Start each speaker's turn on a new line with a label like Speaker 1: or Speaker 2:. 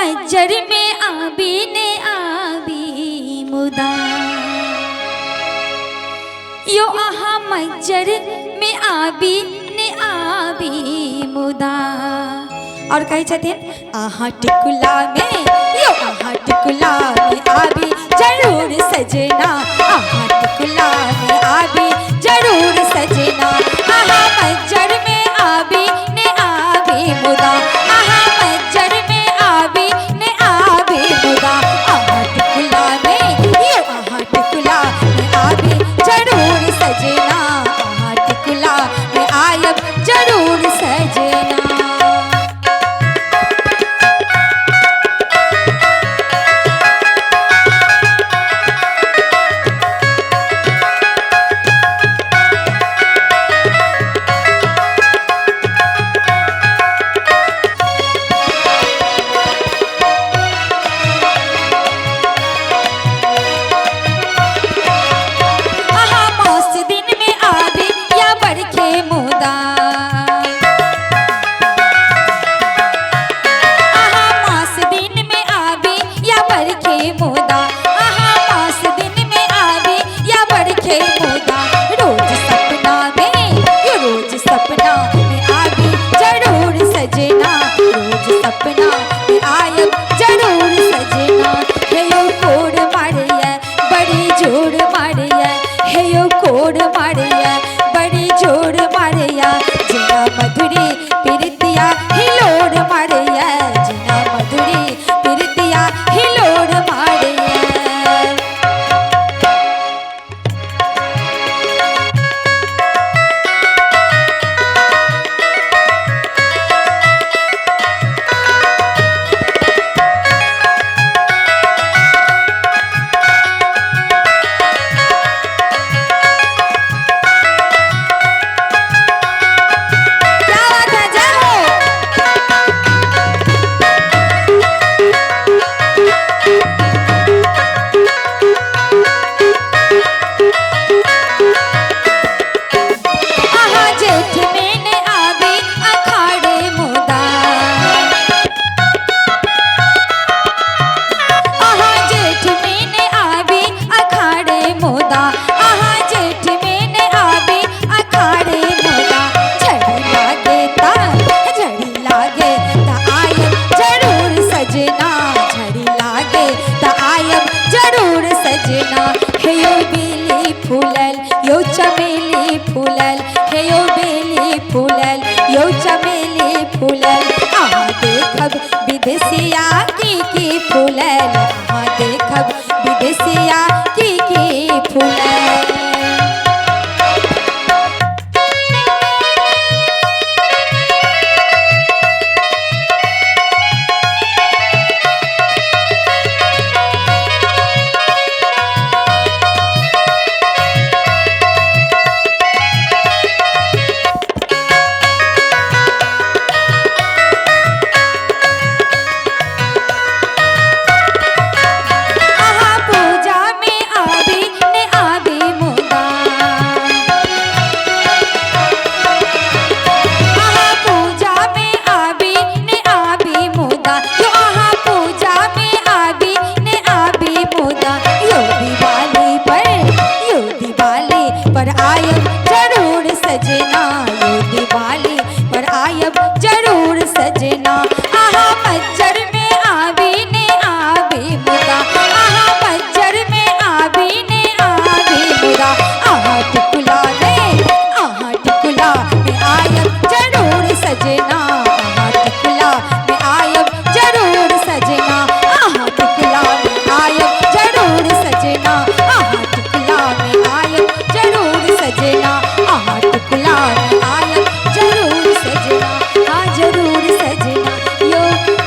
Speaker 1: मज्जर में आबी ने आबी मुदा यो आहा मज्जर में आबी ने आबी मुदा। और कहे छथिन आहा टिकुला में यो आहा टिकुला में आबी जरूर सजना, आहा टिकुला में आबी जरूर सजना। आहा मज्जर में आबी ने आबी मुदा, आहा मज्जर में आबी ने आबी मुदा। आहा टिकुला में यो आहा टिकुला में आबी जरूर सजना, आहा टिकुला में आयब जरूर सजना। लागे